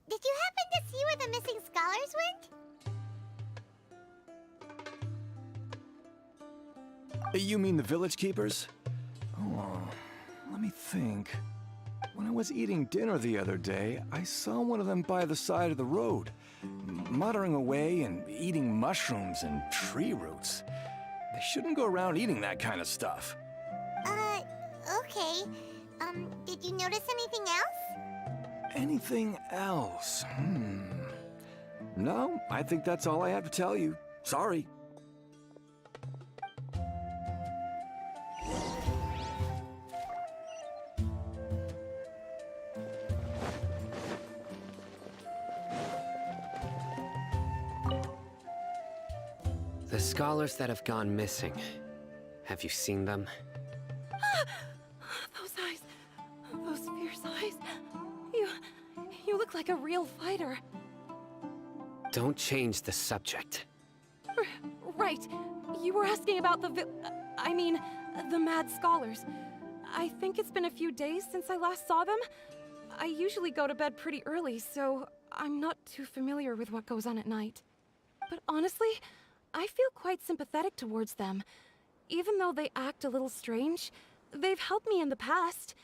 Did you happen to see where the missing scholars went? You mean the village keepers? Oh, let me think. When I was eating dinner the other day, I saw one of them by the side of the road, muttering away and eating mushrooms and tree roots. They shouldn't go around eating that kind of stuff. Okay. Did you notice anything else? Anything else? No, I think that's all I have to tell you. Sorry. The scholars that have gone missing. Have you seen them? Those eyes. Those fierce eyes. You look like a real fighter. Don't change the subject. Right. You were asking about the mad scholars. I think it's been a few days since I last saw them. I usually go to bed pretty early, so I'm not too familiar with what goes on at night. But honestly, I feel quite sympathetic towards them. Even though they act a little strange, they've helped me in the past.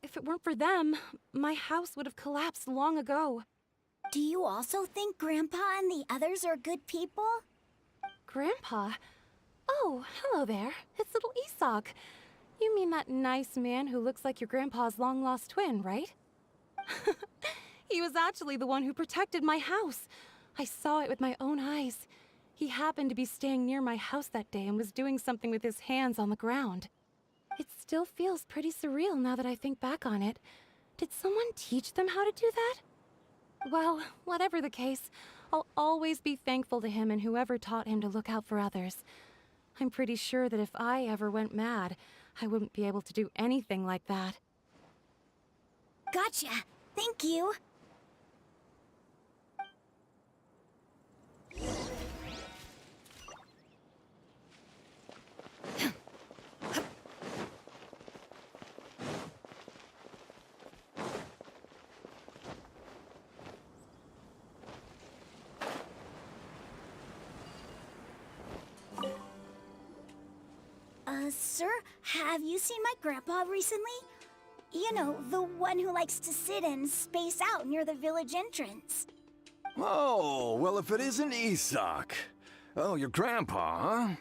If it weren't for them, my house would have collapsed long ago. Do you also think Grandpa and the others are good people? Grandpa? Oh, hello there. It's little Isak. You mean that nice man who looks like your grandpa's long-lost twin, right? He was actually the one who protected my house. I saw it with my own eyes. He happened to be staying near my house that day and was doing something with his hands on the ground. It still feels pretty surreal now that I think back on it. Did someone teach them how to do that? Well, whatever the case, I'll always be thankful to him and whoever taught him to look out for others. I'm pretty sure that if I ever went mad, I wouldn't be able to do anything like that. Gotcha. Thank you. Sir, have you seen my grandpa recently? You know, the one who likes to sit and space out near the village entrance. Oh, well, if it isn't Isak. Oh, your grandpa, huh?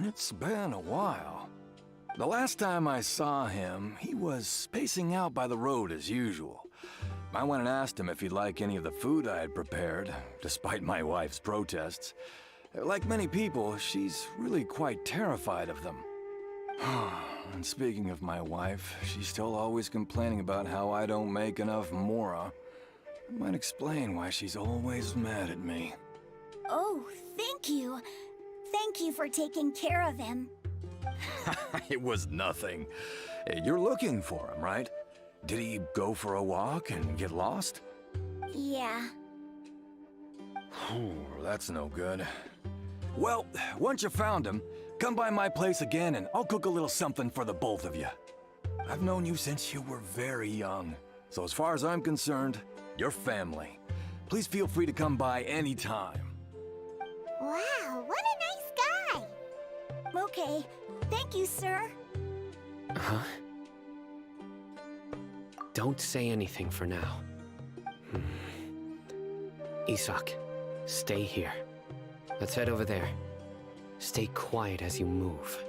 It's been a while. The last time I saw him, he was spacing out by the road as usual. I went and asked him if he'd like any of the food I had prepared, despite my wife's protests. Like many people, she's really quite terrified of them. And speaking of my wife, she's still always complaining about how I don't make enough Merah. It might explain why she's always mad at me. Oh, thank you. Thank you for taking care of him. It was nothing. You're looking for him, right? Did he go for a walk and get lost? Yeah. That's no good. Well, once you found him, come by my place again and I'll cook a little something for the both of you. I've known you since you were very young, so as far as I'm concerned, you're family. Please feel free to come by anytime. Wow, what a nice guy! Okay, thank you, sir. Huh? Don't say anything for now. Isak, stay here. Let's head over there. Stay quiet as you move.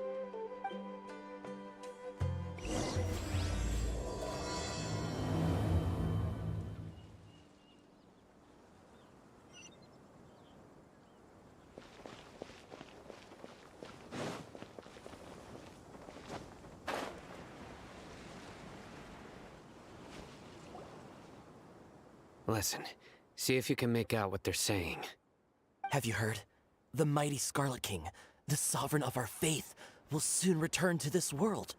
Listen, see if you can make out what they're saying. Have you heard? The mighty Scarlet King, the sovereign of our faith, will soon return to this world.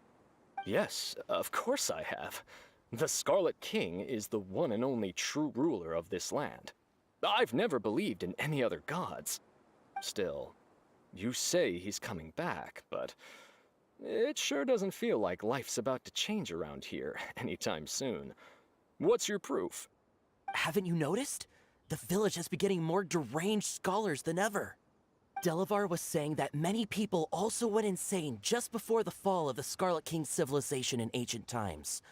Yes, of course I have. The Scarlet King is the one and only true ruler of this land. I've never believed in any other gods. Still, you say he's coming back, but it sure doesn't feel like life's about to change around here anytime soon. What's your proof? Haven't you noticed? The village has been getting more deranged scholars than ever. Delavar was saying that many people also went insane just before the fall of the Scarlet King civilization in ancient times.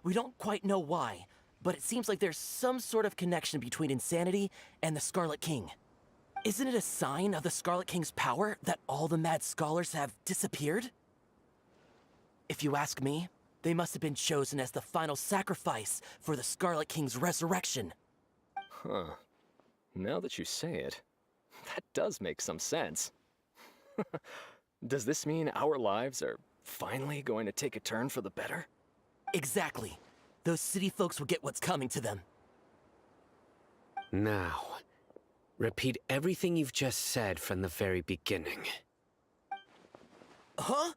We don't quite know why, but it seems like there's some sort of connection between insanity and the Scarlet King. Isn't it a sign of the Scarlet King's power that all the mad scholars have disappeared? If you ask me, they must have been chosen as the final sacrifice for the Scarlet King's resurrection. Huh. Now that you say it, that does make some sense. Does this mean our lives are finally going to take a turn for the better? Exactly. Those city folks will get what's coming to them. Now, repeat everything you've just said from the very beginning. Huh?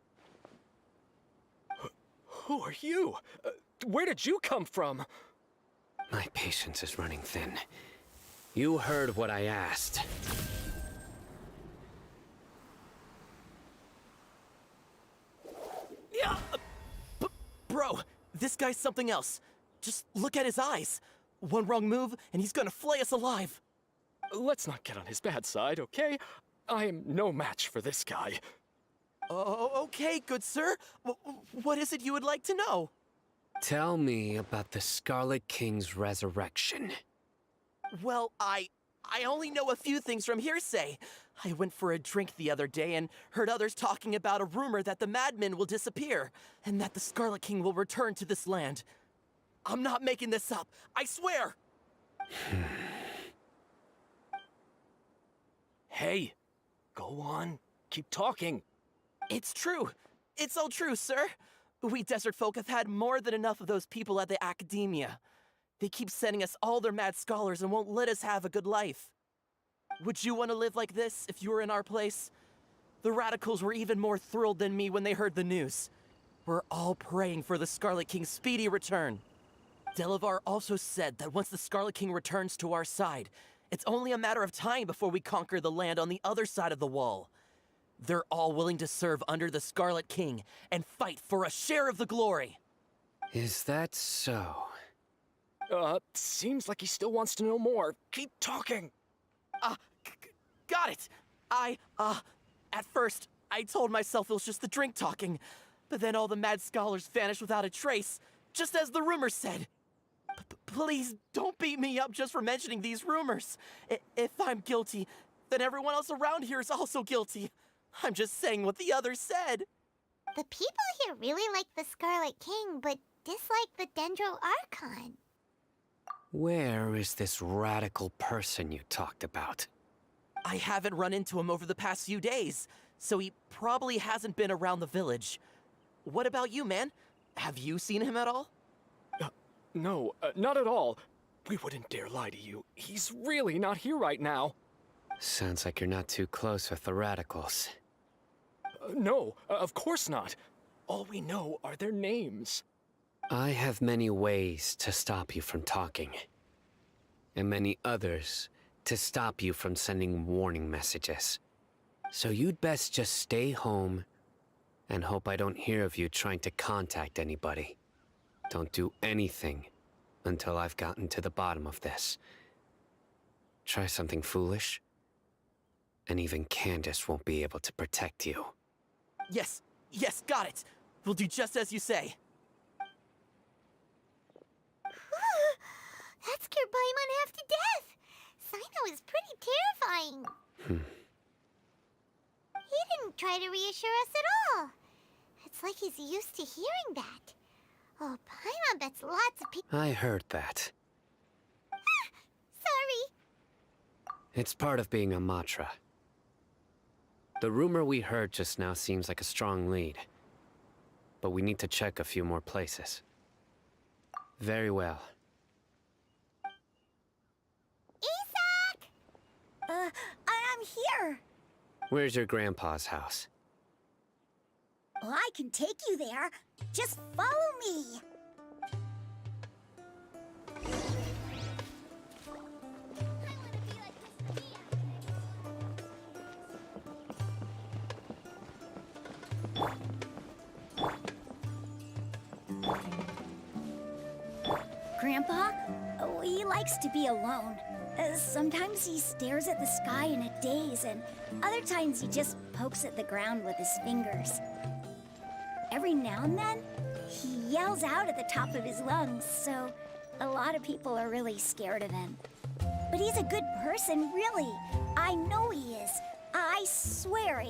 Who are you? Where did you come from? My patience is running thin. You heard what I asked. Yeah, bro, this guy's something else. Just look at his eyes. One wrong move, and he's gonna flay us alive. Let's not get on his bad side, okay? I am no match for this guy. Oh, okay, good sir. What is it you would like to know? Tell me about the Scarlet King's resurrection. Well, I only know a few things from hearsay. I went for a drink the other day and heard others talking about a rumor that the madmen will disappear, and that the Scarlet King will return to this land. I'm not making this up, I swear! Hey, go on. Keep talking. It's true. It's all true, sir. We desert folk have had more than enough of those people at the academia. They keep sending us all their mad scholars and won't let us have a good life. Would you want to live like this if you were in our place? The radicals were even more thrilled than me when they heard the news. We're all praying for the Scarlet King's speedy return. Delavar also said that once the Scarlet King returns to our side, it's only a matter of time before we conquer the land on the other side of the wall. They're all willing to serve under the Scarlet King and fight for a share of the glory. Is that so? Seems like he still wants to know more. Keep talking. Got it. At first, I told myself it was just the drink talking, but then all the mad scholars vanished without a trace, just as the rumors said. Please don't beat me up just for mentioning these rumors. If I'm guilty, then everyone else around here is also guilty. I'm just saying what the others said. The people here really like the Scarlet King, but dislike the Dendro Archon. Where is this radical person you talked about? I haven't run into him over the past few days, so he probably hasn't been around the village. What about you, man? Have you seen him at all? No, not at all. We wouldn't dare lie to you. He's really not here right now. Sounds like you're not too close with the radicals. No, of course not. All we know are their names. I have many ways to stop you from talking, and many others to stop you from sending warning messages. So you'd best just stay home and hope I don't hear of you trying to contact anybody. Don't do anything until I've gotten to the bottom of this. Try something foolish, and even Candace won't be able to protect you. Yes, got it. We'll do just as you say. That scared Paimon half to death. Sino is pretty terrifying. He didn't try to reassure us at all. It's like he's used to hearing that. Oh, Paimon bets lots of people. I heard that. Sorry. It's part of being a Matra. The rumor we heard just now seems like a strong lead, but we need to check a few more places. Very well. Isak! I'm here. Where's your grandpa's house? Well, I can take you there. Just follow me. Grandpa, we like likes to be alone. Sometimes he stares at the sky in a daze, and other times he just pokes at the ground with his fingers. Every now and then, he yells out at the top of his lungs, so a lot of people are really scared of him. But he's a good person, really. I know he is. I swear,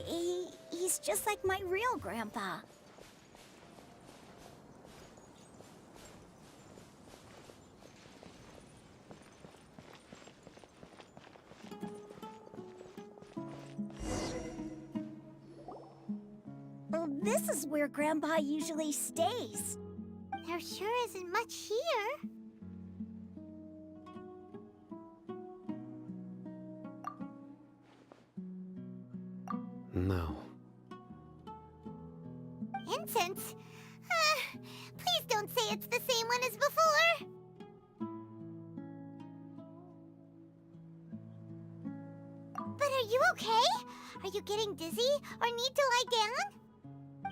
he's just like my real grandpa. Well, this is where Grandpa usually stays. There sure isn't much here. No. Incense? Please don't say it's the same one as before. But are you okay? Are you getting dizzy or need to lie down?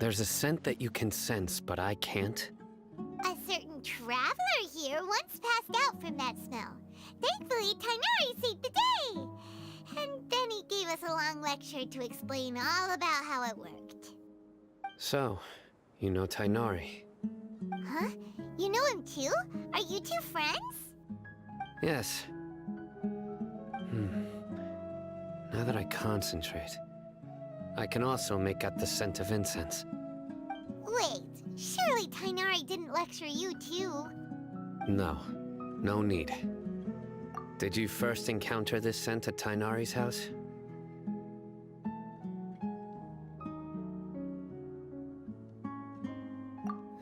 There's a scent that you can sense, but I can't. A certain traveler here once passed out from that smell. Thankfully, Tanah saved the day. And then he gave us a long lecture to explain all about how it worked. So, you know Tainari? Huh? You know him too? Are you two friends? Yes. Now that I concentrate, I can also make out the scent of incense. Wait, surely Tainari didn't lecture you too? No, no need. Did you first encounter this scent at Tainari's house?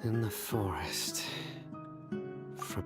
In the forest. From...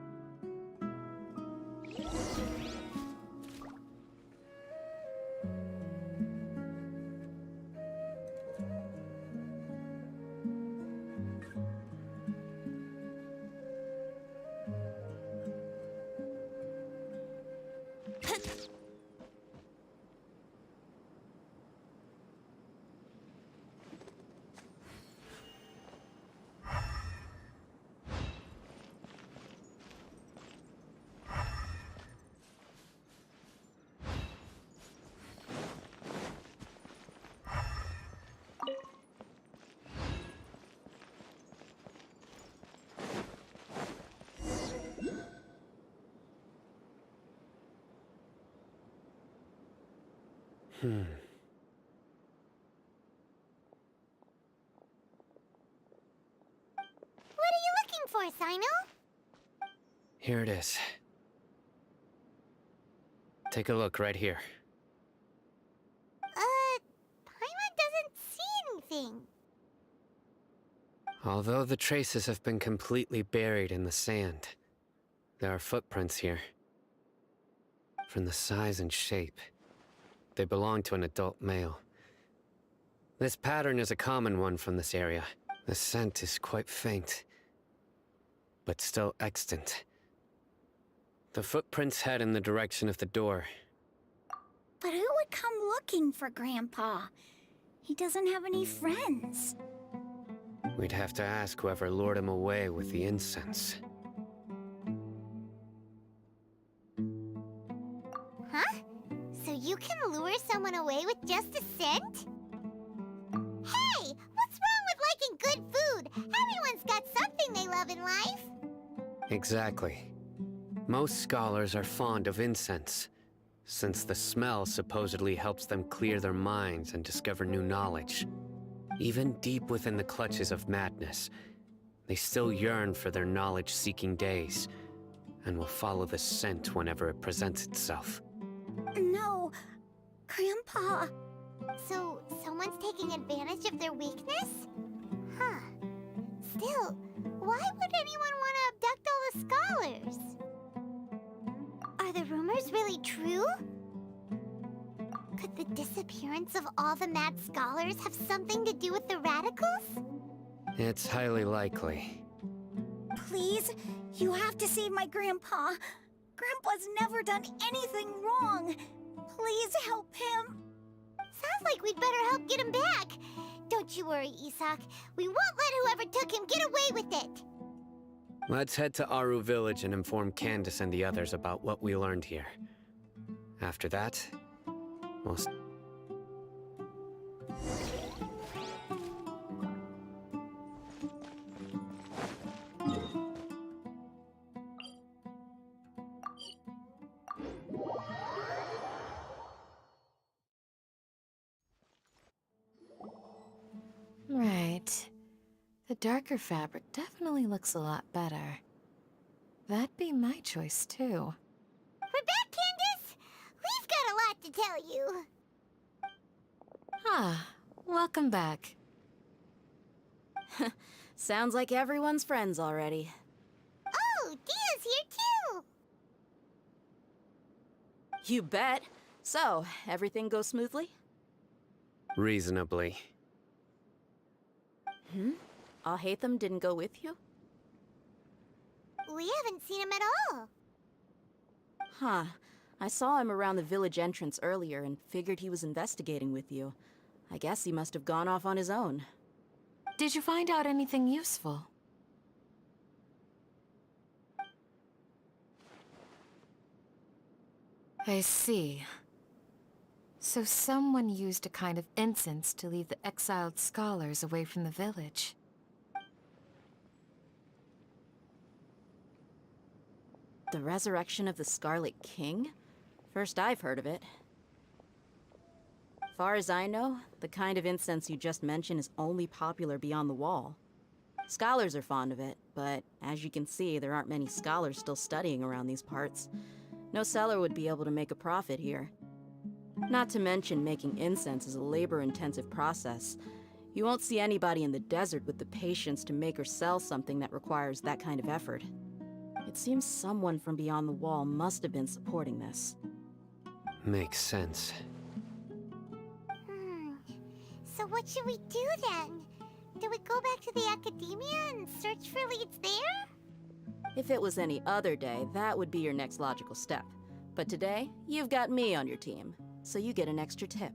What are you looking for, Sino? Here it is. Take a look right here. Paimon doesn't see anything. Although the traces have been completely buried in the sand, there are footprints here. From the size and shape, they belong to an adult male. This pattern is a common one from this area. The scent is quite faint, but still extant. The footprints head in the direction of the door. But who would come looking for Grandpa? He doesn't have any friends. We'd have to ask whoever lured him away with the incense. Huh? So you can lure someone away with just a scent? Hey! What's wrong with liking good food? Everyone's got something they love in life. Exactly. Most scholars are fond of incense, since the smell supposedly helps them clear their minds and discover new knowledge. Even deep within the clutches of madness, they still yearn for their knowledge-seeking days, and will follow the scent whenever it presents itself. No, Grandpa. So, someone's taking advantage of their weakness? Huh. Still, why would anyone want to abduct all the scholars? Are the rumors really true? Could the disappearance of all the mad scholars have something to do with the radicals? It's highly likely. Please, you have to save my Grandpa. Grandpa's never done anything wrong. Please help him. Sounds like we'd better help get him back. Don't you worry, Isak. We won't let whoever took him get away with it. Let's head to Aru Village and inform Candace and the others about what we learned here. After that, we'll... Right. The darker fabric definitely looks a lot better. That'd be my choice, too. We're back, Candace! We've got a lot to tell you. Ah, welcome back. Sounds like everyone's friends already. Oh, Dia's here too! You bet. So, everything goes smoothly? Reasonably. Alhaitham didn't go with you? We haven't seen him at all. Huh. I saw him around the village entrance earlier and figured he was investigating with you. I guess he must have gone off on his own. Did you find out anything useful? I see. So someone used a kind of incense to lead the exiled scholars away from the village. The resurrection of the Scarlet King? First I've heard of it. Far as I know, the kind of incense you just mentioned is only popular beyond the wall. Scholars are fond of it, but as you can see, there aren't many scholars still studying around these parts. No seller would be able to make a profit here. Not to mention, making incense is a labor-intensive process. You won't see anybody in the desert with the patience to make or sell something that requires that kind of effort. It seems someone from beyond the wall must have been supporting this. Makes sense. So what should we do then? Do we go back to the academia and search for leads there? If it was any other day, that would be your next logical step. But today, you've got me on your team, so you get an extra tip.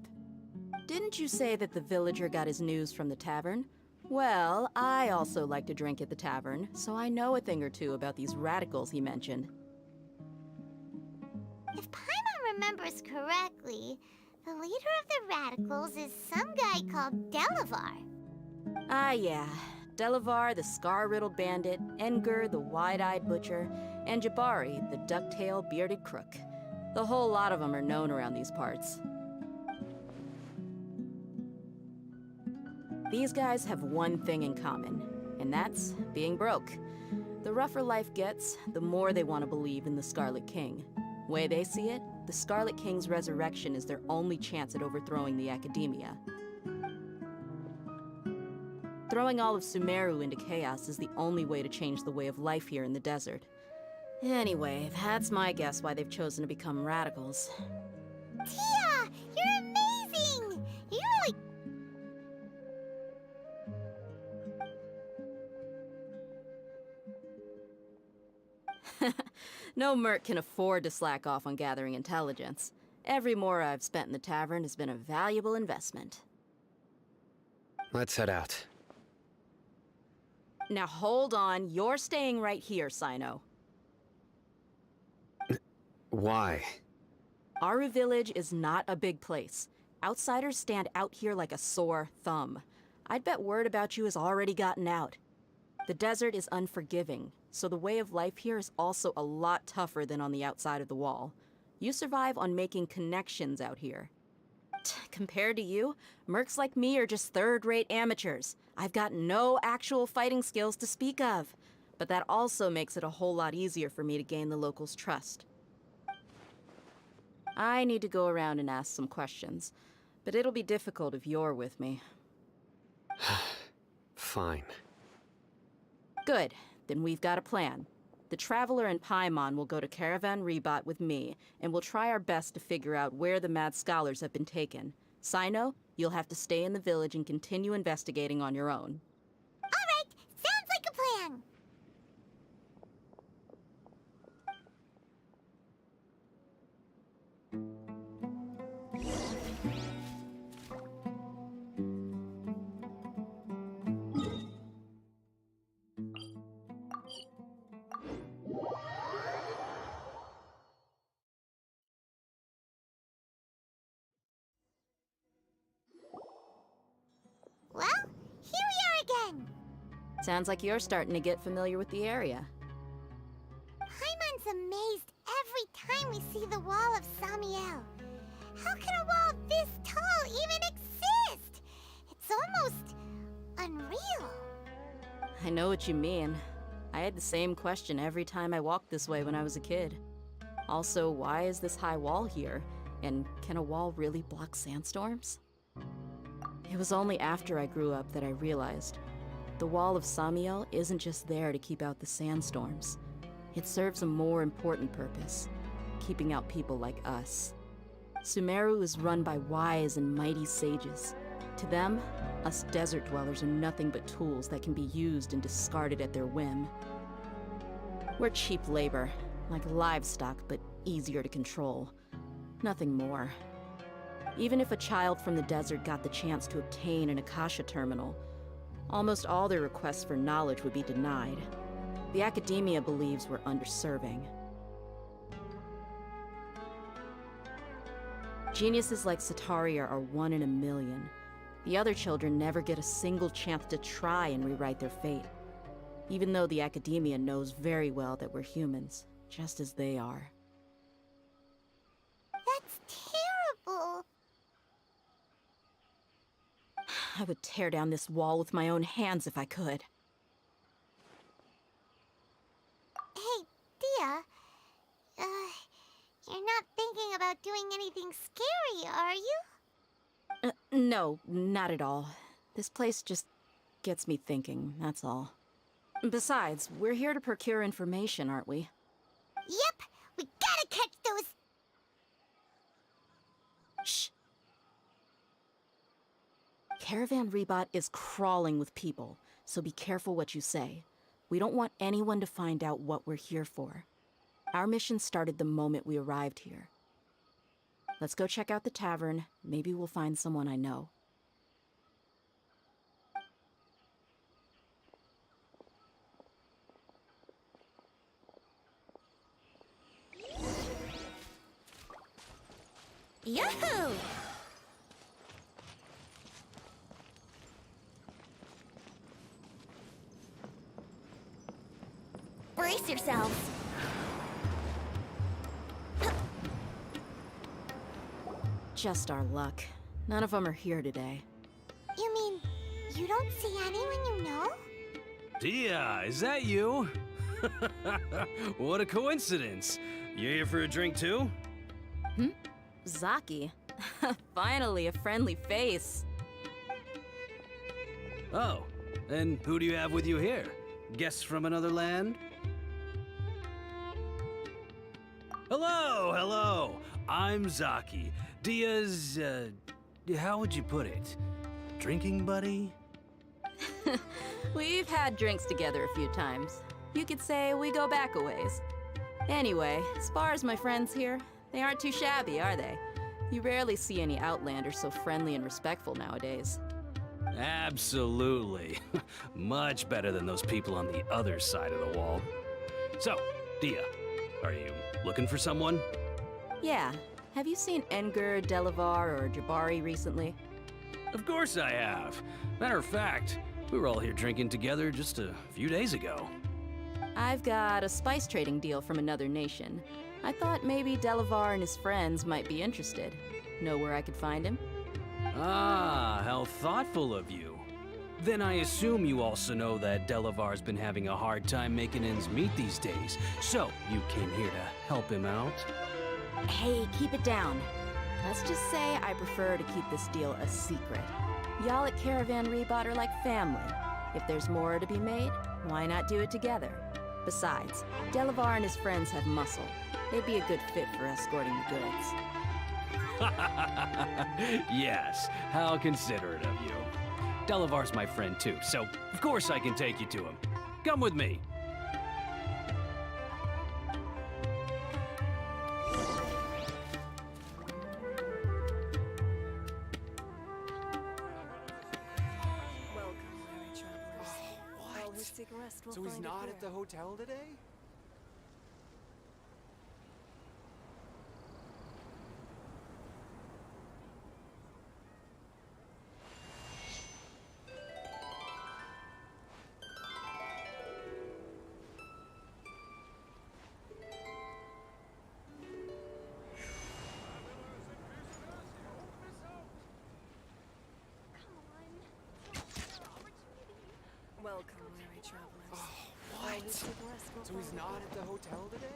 Didn't you say that the villager got his news from the tavern? Well, I also like to drink at the tavern, so I know a thing or two about these radicals he mentioned. If Paimon remembers correctly, the leader of the radicals is some guy called Delavar. Ah, yeah. Delavar, the scar-riddled bandit, Engur, the wide-eyed butcher, and Jabari, the duck-tailed bearded crook. The whole lot of them are known around these parts. These guys have one thing in common, and that's being broke. The rougher life gets, the more they want to believe in the Scarlet King. Way they see it, the Scarlet King's resurrection is their only chance at overthrowing the academia. Throwing all of Sumeru into chaos is the only way to change the way of life here in the desert. Anyway, that's my guess why they've chosen to become radicals. Tia! You're amazing! You really... No merc can afford to slack off on gathering intelligence. Every mora I've spent in the tavern has been a valuable investment. Let's head out. Now hold on, you're staying right here, Sino. Why? Aru Village is not a big place. Outsiders stand out here like a sore thumb. I'd bet word about you has already gotten out. The desert is unforgiving, so the way of life here is also a lot tougher than on the outside of the wall. You survive on making connections out here. Compared to you, mercs like me are just third-rate amateurs. I've got no actual fighting skills to speak of. But that also makes it a whole lot easier for me to gain the locals' trust. I need to go around and ask some questions, but it'll be difficult if you're with me. Fine. Good. Then we've got a plan. The Traveler and Paimon will go to Caravan Rebot with me, and we'll try our best to figure out where the mad scholars have been taken. Sino, you'll have to stay in the village and continue investigating on your own. All right, sounds like a plan. Sounds like you're starting to get familiar with the area. Paimon's amazed every time we see the wall of Samiel. How can a wall this tall even exist? It's almost unreal. I know what you mean. I had the same question every time I walked this way when I was a kid. Also, why is this high wall here? And can a wall really block sandstorms? It was only after I grew up that I realized the wall of Samiel isn't just there to keep out the sandstorms. It serves a more important purpose, keeping out people like us. Sumeru is run by wise and mighty sages. To them, us desert dwellers are nothing but tools that can be used and discarded at their whim. We're cheap labor, like livestock, but easier to control. Nothing more. Even if a child from the desert got the chance to obtain an Akasha terminal, almost all their requests for knowledge would be denied. The academia believes we're underserving. Geniuses like Sataria are one in a million. The other children never get a single chance to try and rewrite their fate, even though the academia knows very well that we're humans, just as they are. That's terrible. I would tear down this wall with my own hands if I could. Hey, Dia. You're not thinking about doing anything scary, are you? No, not at all. This place just gets me thinking, that's all. Besides, we're here to procure information, aren't we? Yep, we gotta catch those. Shh. Caravan Rebot is crawling with people, so be careful what you say. We don't want anyone to find out what we're here for. Our mission started the moment we arrived here. Let's go check out the tavern. Maybe we'll find someone I know. Yahoo! Brace yourselves. Just our luck. None of them are here today. You mean, you don't see anyone you know? Dia, is that you? What a coincidence. You here for a drink too? Zaki. Finally, a friendly face. Oh, and who do you have with you here? Guests from another land? Hello, hello. I'm Zaki. Dia's, how would you put it? Drinking buddy? We've had drinks together a few times. You could say we go back a ways. Anyway, as far as my friends here, they aren't too shabby, are they? You rarely see any Outlanders so friendly and respectful nowadays. Absolutely. Much better than those people on the other side of the wall. So, Dia, are you looking for someone? Yeah. Have you seen Engur, Delavar, or Jabari recently? Of course I have. Matter of fact, we were all here drinking together just a few days ago. I've got a spice trading deal from another nation. I thought maybe Delavar and his friends might be interested. Know where I could find him? Ah, how thoughtful of you. Then I assume you also know that Delavar's been having a hard time making ends meet these days. So, you came here to help him out? Hey, keep it down. Let's just say I prefer to keep this deal a secret. Y'all at Caravan Rebot are like family. If there's more to be made, why not do it together? Besides, Delavar and his friends have muscle. They'd be a good fit for escorting the goods. Yes, how considerate of you. Delavar's my friend too, so of course I can take you to him. Come with me. So he's not at the hotel today? What? So he's not at the hotel today?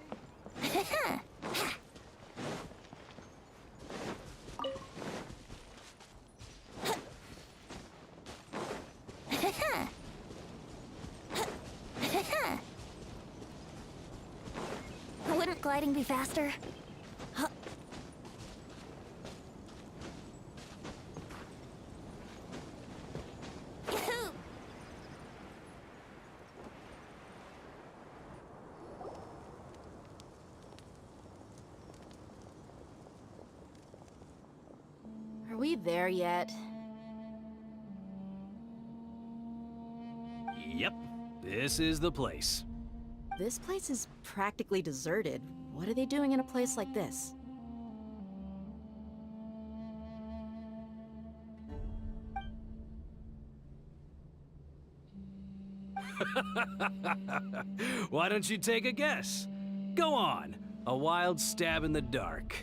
Wouldn't gliding be faster? Are we there yet? Yep, this is the place. This place is practically deserted. What are they doing in a place like this? Why don't you take a guess? Go on, a wild stab in the dark.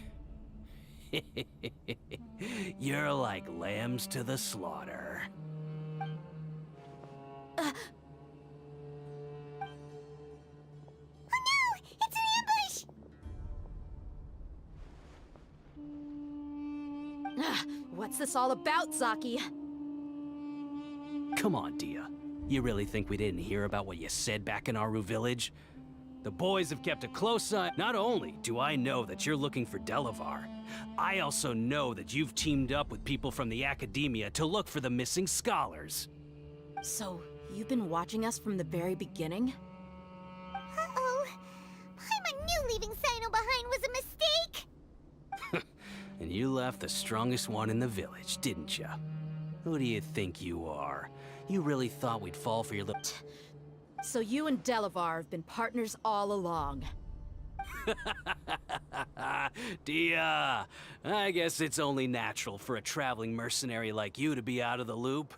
You're like lambs to the slaughter. It's an ambush! What's this all about, Zaki? Come on, Dia. You really think we didn't hear about what you said back in Aru village? The boys have kept a close eye. Not only do I know that you're looking for Delavar, I also know that you've teamed up with people from the Academia to look for the missing scholars. So, you've been watching us from the very beginning? Uh-oh. Paimon knew leaving Sino behind was a mistake! And you left the strongest one in the village, didn't ya? Who do you think you are? You really thought we'd fall for your little... So you and Delavar have been partners all along. Dia, I guess it's only natural for a traveling mercenary like you to be out of the loop.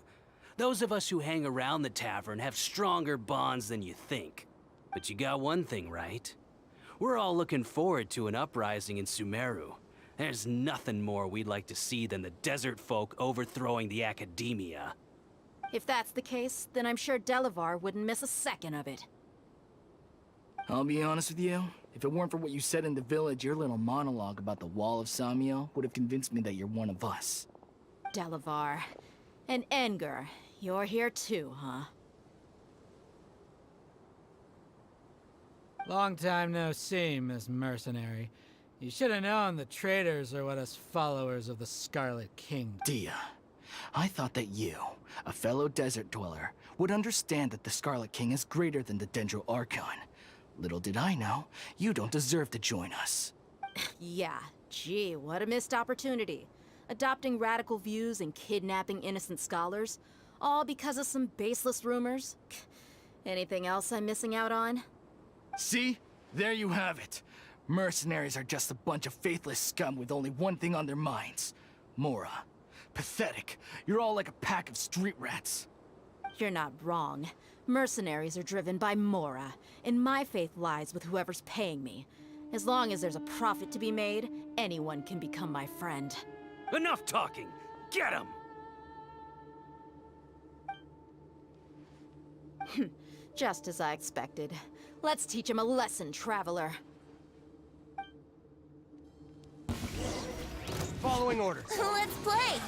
Those of us who hang around the tavern have stronger bonds than you think. But you got one thing right. We're all looking forward to an uprising in Sumeru. There's nothing more we'd like to see than the desert folk overthrowing the Academia. If that's the case, then I'm sure Delavar wouldn't miss a second of it. I'll be honest with you. If it weren't for what you said in the village, your little monologue about the Wall of Samiel would have convinced me that you're one of us. Delavar. And Enger, you're here too, huh? Long time no see, Miss Mercenary. You should have known the traitors are what us followers of the Scarlet King. Dia, I thought that you, a fellow desert dweller, would understand that the Scarlet King is greater than the Dendro Archon. Little did I know, you don't deserve to join us. Yeah, gee, what a missed opportunity. Adopting radical views and kidnapping innocent scholars, all because of some baseless rumors. Anything else I'm missing out on? See? There you have it. Mercenaries are just a bunch of faithless scum with only one thing on their minds. Mora. Pathetic. You're all like a pack of street rats. You're not wrong. Mercenaries are driven by Mora, and my faith lies with whoever's paying me. As long as there's a profit to be made, anyone can become my friend. Enough talking! Get him! Just as I expected. Let's teach him a lesson, traveler. Following orders. Let's play!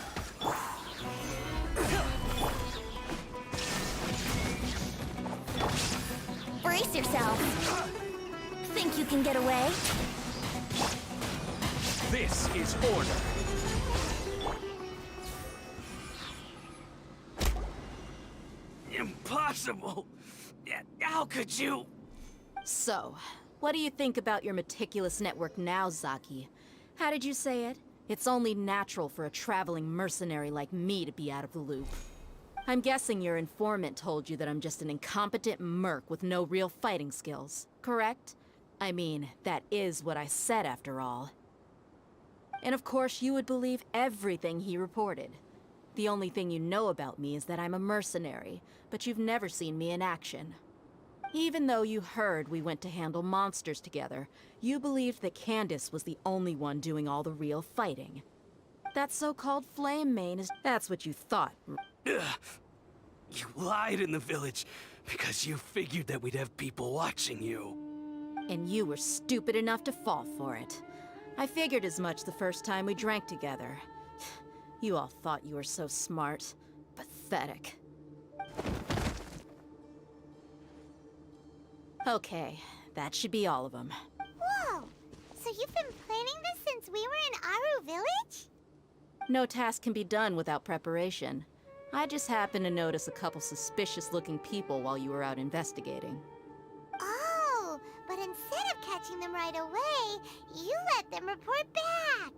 Brace yourself. Think you can get away? This is order. Impossible! How could you? So, what do you think about your meticulous network now, Zaki? How did you say it? It's only natural for a traveling mercenary like me to be out of the loop. I'm guessing your informant told you that I'm just an incompetent merc with no real fighting skills, correct? I mean, that is what I said after all. And of course you would believe everything he reported. The only thing you know about me is that I'm a mercenary, but you've never seen me in action. Even though you heard we went to handle monsters together, you believed that Candace was the only one doing all the real fighting. That so-called flame mane is... That's what you thought. You lied in the village because you figured that we'd have people watching you. And you were stupid enough to fall for it. I figured as much the first time we drank together. You all thought you were so smart. Pathetic. Okay, that should be all of them. Whoa! So you've been planning this since we were in Aru Village? No task can be done without preparation. I just happened to notice a couple suspicious-looking people while you were out investigating. Oh, but instead of catching them right away, you let them report back.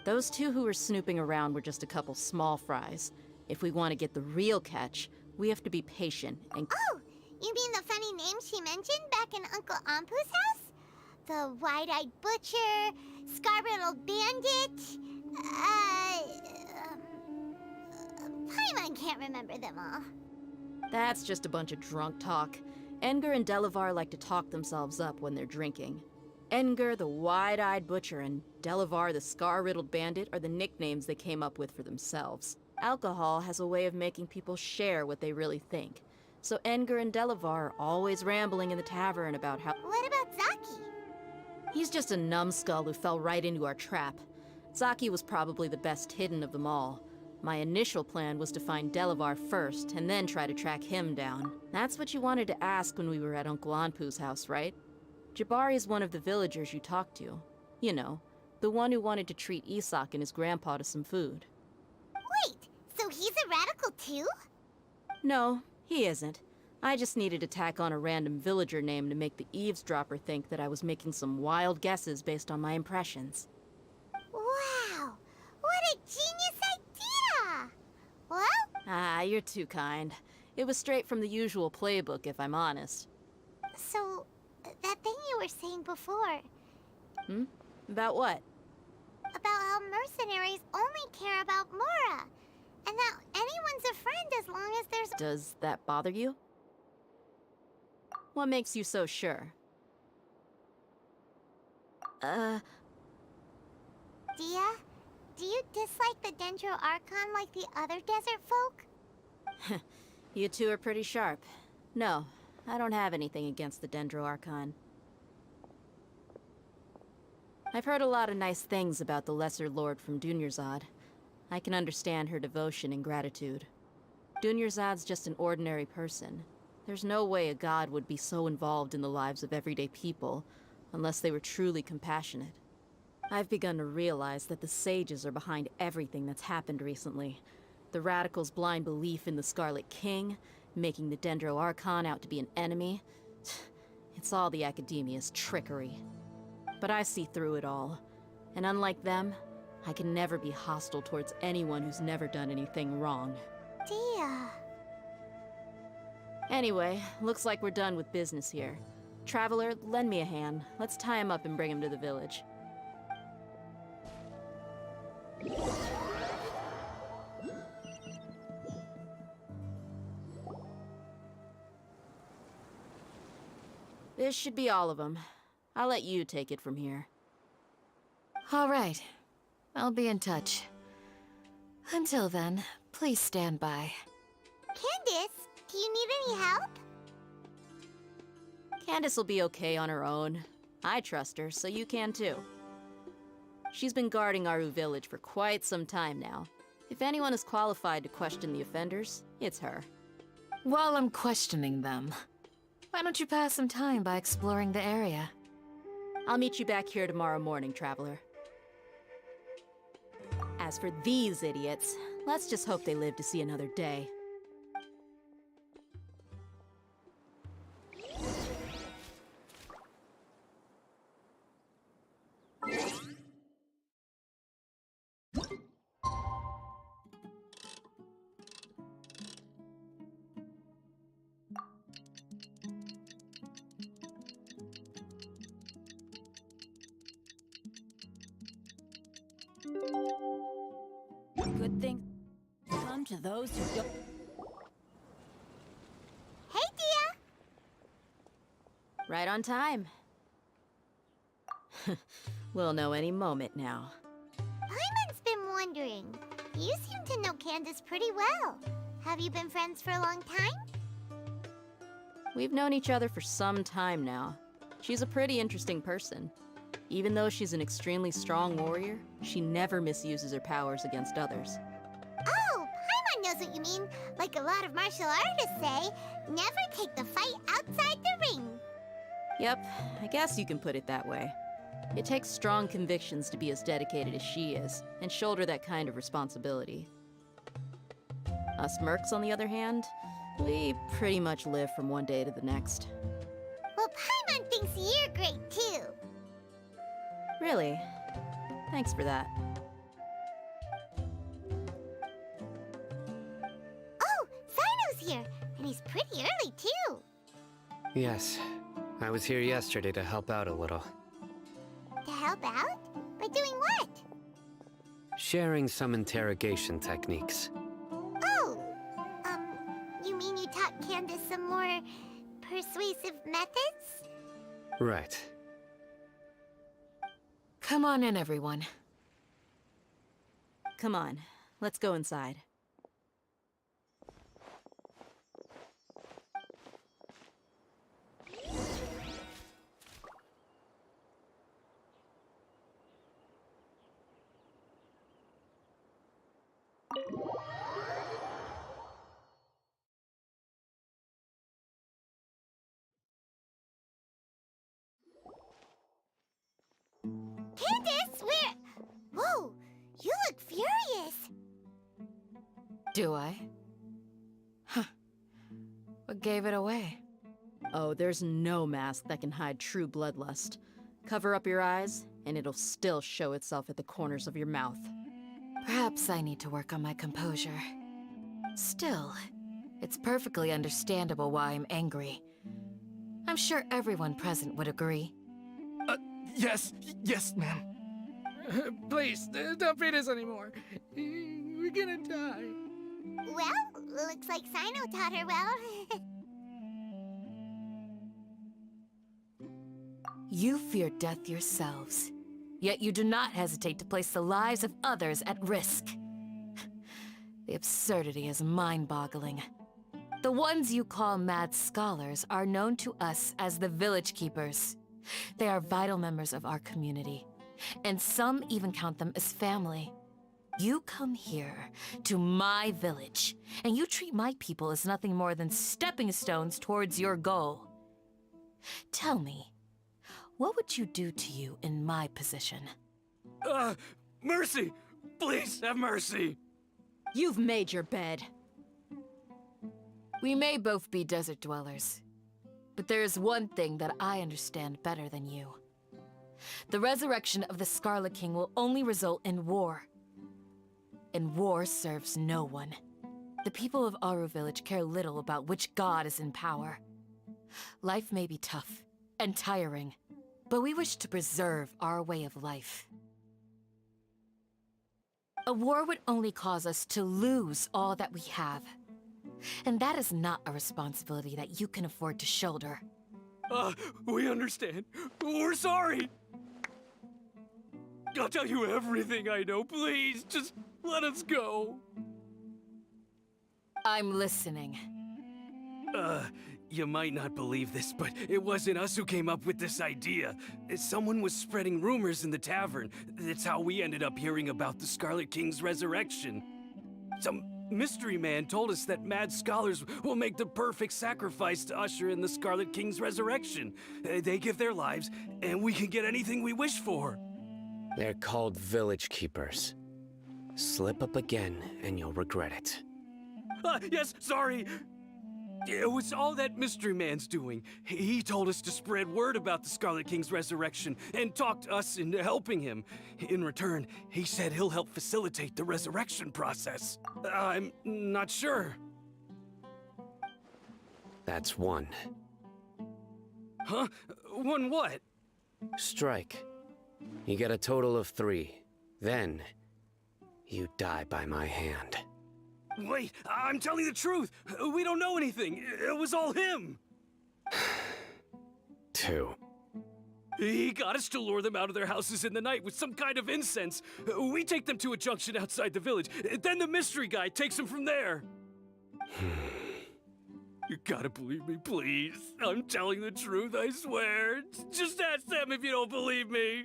Those two who were snooping around were just a couple small fries. If we want to get the real catch, we have to be patient and... Oh, you mean the funny name she mentioned back in Uncle Ampu's house? The wide-eyed butcher, scar-riddled bandit, Paimon can't remember them all. That's just a bunch of drunk talk. Edgar and Delavar like to talk themselves up when they're drinking. Edgar, the wide-eyed butcher, and Delavar, the scar-riddled bandit, are the nicknames they came up with for themselves. Alcohol has a way of making people share what they really think. So Edgar and Delavar are always rambling in the tavern about how— What about Zaki? He's just a numbskull who fell right into our trap. Zaki was probably the best hidden of them all. My initial plan was to find Delavar first, and then try to track him down. That's what you wanted to ask when we were at Uncle Anpu's house, right? Jabari is one of the villagers you talked to. You know, the one who wanted to treat Isak and his grandpa to some food. Wait, so he's a radical too? No, he isn't. I just needed to tack on a random villager name to make the eavesdropper think that I was making some wild guesses based on my impressions. Wow, what a genius idea! Well? Ah, you're too kind. It was straight from the usual playbook, if I'm honest. So, that thing you were saying before. Hmm? About what? About how mercenaries only care about Mora. And that anyone's a friend as long as there's— Does that bother you? What makes you so sure? Dia, do you dislike the Dendro Archon like the other desert folk? You two are pretty sharp. No, I don't have anything against the Dendro Archon. I've heard a lot of nice things about the Lesser Lord from Dunyarzad. I can understand her devotion and gratitude. Dunyarzad's just an ordinary person. There's no way a god would be so involved in the lives of everyday people, unless they were truly compassionate. I've begun to realize that the sages are behind everything that's happened recently. The radicals' blind belief in the Scarlet King, making the Dendro Archon out to be an enemy. It's all the Academia's trickery. But I see through it all. And unlike them, I can never be hostile towards anyone who's never done anything wrong. Dia. Anyway, looks like we're done with business here. Traveler, lend me a hand. Let's tie him up and bring him to the village. This should be all of them. I'll let you take it from here. All right. I'll be in touch. Until then, please stand by. Candace, do you need any help? Candace will be okay on her own. I trust her, so you can too. She's been guarding Aru Village for quite some time now. If anyone is qualified to question the offenders, it's her. While I'm questioning them, why don't you pass some time by exploring the area? I'll meet you back here tomorrow morning, Traveler. As for these idiots, let's just hope they live to see another day. Good things come to those who don't. Hey, Dia! Right on time. We'll know any moment now. Paimon's been wondering. You seem to know Candace pretty well. Have you been friends for a long time? We've known each other for some time now. She's a pretty interesting person. Even though she's an extremely strong warrior, she never misuses her powers against others. Oh, Paimon knows what you mean. Like a lot of martial artists say, never take the fight outside the ring. Yep, I guess you can put it that way. It takes strong convictions to be as dedicated as she is, and shoulder that kind of responsibility. Us mercs, on the other hand, we pretty much live from one day to the next. Well, Paimon thinks you're great too. Really? Thanks for that. Oh, Sino's here, and he's pretty early too. Yes, I was here yesterday to help out a little. To help out? By doing what? Sharing some interrogation techniques. Oh, you mean you taught Candace some more persuasive methods? Right. Come on in, everyone. Come on, let's go inside. Candace, where? Whoa, you look furious. Do I? Huh. What gave it away? Oh, there's no mask that can hide true bloodlust. Cover up your eyes, and it'll still show itself at the corners of your mouth. Perhaps I need to work on my composure. Still, it's perfectly understandable why I'm angry. I'm sure everyone present would agree. Yes, ma'am. Please, don't feed us anymore. We're gonna die. Well, looks like Sino taught her well. You fear death yourselves, yet you do not hesitate to place the lives of others at risk. The absurdity is mind-boggling. The ones you call mad scholars are known to us as the Village Keepers. They are vital members of our community, and some even count them as family. You come here, to my village, and you treat my people as nothing more than stepping stones towards your goal. Tell me, what would you do to you in my position? Mercy! Please have mercy! You've made your bed. We may both be desert dwellers, but there is one thing that I understand better than you. The resurrection of the Scarlet King will only result in war. And war serves no one. The people of Aru Village care little about which god is in power. Life may be tough and tiring, but we wish to preserve our way of life. A war would only cause us to lose all that we have. And that is not a responsibility that you can afford to shoulder. We understand. We're sorry. I'll tell you everything I know. Please, just let us go. I'm listening. You might not believe this, but it wasn't us who came up with this idea. Someone was spreading rumors in the tavern. That's how we ended up hearing about the Scarlet King's resurrection. Some mystery man told us that mad scholars will make the perfect sacrifice to usher in the Scarlet King's resurrection. They give their lives, and we can get anything we wish for. They're called Village Keepers. Slip up again, and you'll regret it. Yes, sorry. It was all that mystery man's doing. He told us to spread word about the Scarlet King's resurrection and talked us into helping him. In return, he said he'll help facilitate the resurrection process. I'm not sure. That's one. Huh? One what? Strike. You get a total of 3. Then, you die by my hand. Wait, I'm telling the truth. We don't know anything. It was all him. 2. He got us to lure them out of their houses in the night with some kind of incense. We take them to a junction outside the village. Then the mystery guy takes them from there. You gotta believe me, please. I'm telling the truth, I swear. Just ask them if you don't believe me.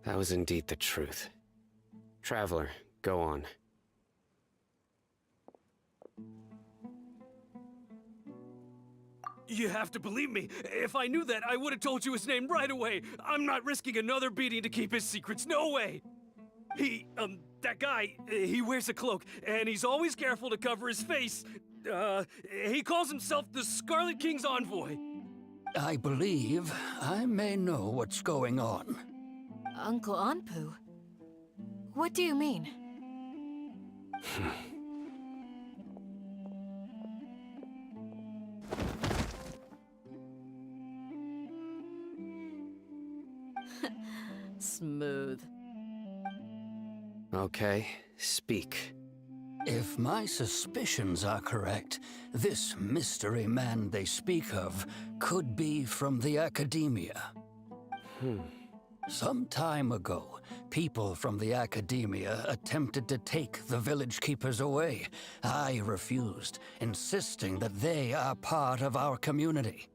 That was indeed the truth. Traveler, go on. You have to believe me. If I knew that, I would have told you his name right away. I'm not risking another beating to keep his secrets. No way. That guy, he wears a cloak, and he's always careful to cover his face. He calls himself the Scarlet King's envoy. I believe I may know what's going on. Uncle Anpu? What do you mean? Smooth. Okay, speak. If my suspicions are correct, this mystery man they speak of could be from the Academia. Some time ago, people from the Academia attempted to take the village keepers away. I refused, insisting that they are part of our community.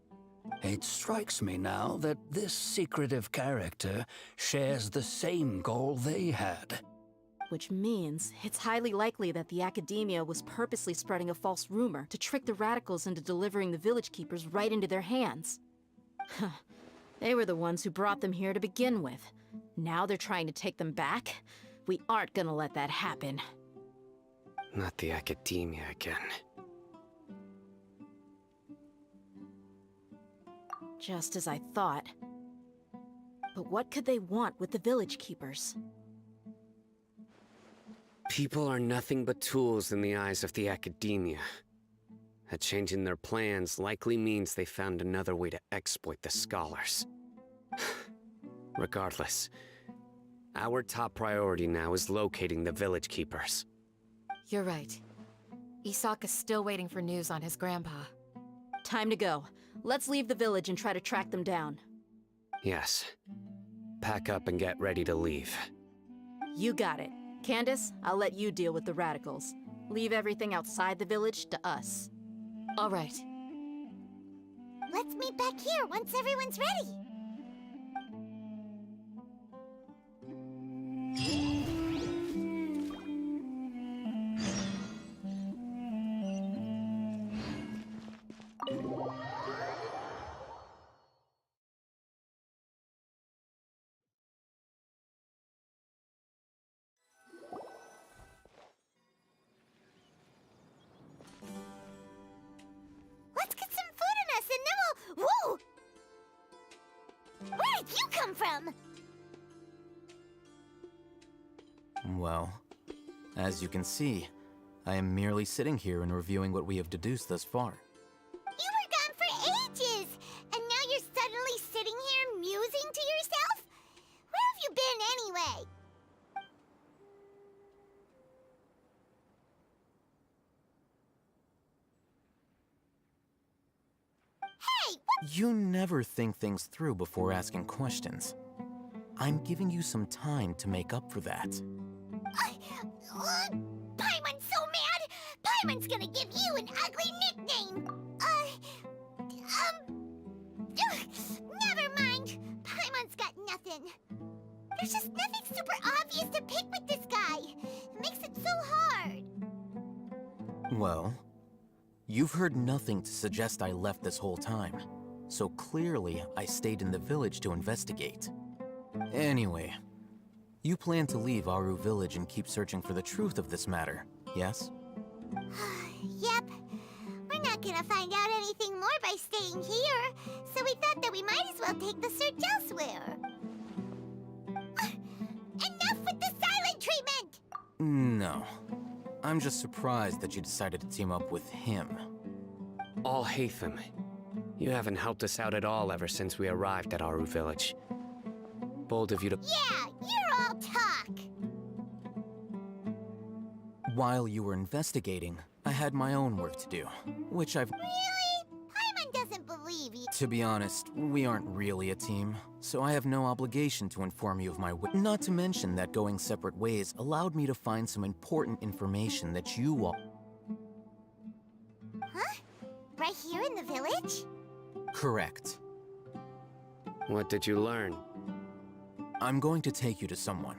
It strikes me now that this secretive character shares the same goal they had. Which means it's highly likely that the Academia was purposely spreading a false rumor to trick the radicals into delivering the village keepers right into their hands. They were the ones who brought them here to begin with. Now they're trying to take them back? We aren't gonna let that happen. Not the Academia again. Just as I thought. But what could they want with the village keepers? People are nothing but tools in the eyes of the Academia. A change in their plans likely means they found another way to exploit the scholars. Regardless, our top priority now is locating the village keepers. You're right. Isak is still waiting for news on his grandpa. Time to go. Let's leave the village and try to track them down. Yes. Pack up and get ready to leave. You got it. Candace, I'll let you deal with the radicals. Leave everything outside the village to us. All right. Let's meet back here once everyone's ready. Let's get some food in us and then we'll... Whoa! Where did you come from? Well, as you can see, I am merely sitting here and reviewing what we have deduced thus far. You were gone for ages! And now you're suddenly sitting here musing to yourself? Where have you been anyway? Hey, what? You never think things through before asking questions. I'm giving you some time to make up for that. Paimon's so mad! Paimon's gonna give you an ugly nickname! Never mind. Paimon's got nothing. There's just nothing super obvious to pick with this guy. It makes it so hard. Well, you've heard nothing to suggest I left this whole time, so clearly I stayed in the village to investigate. Anyway, you plan to leave Aru village and keep searching for the truth of this matter, yes? Yep. We're not gonna find out anything more by staying here, so we thought that we might as well take the search elsewhere. Enough with the silent treatment! No. I'm just surprised that you decided to team up with him. All Hatham, you haven't helped us out at all ever since we arrived at Aru village. Bold of you to— Yeah, you're all talk! While you were investigating, I had my own work to do, which I've— Really? Paimon doesn't believe TV. To be honest, we aren't really a team, so I have no obligation to inform you of my Not to mention that going separate ways allowed me to find some important information that you all... Huh? Right here in the village? Correct. What did you learn? I'm going to take you to someone.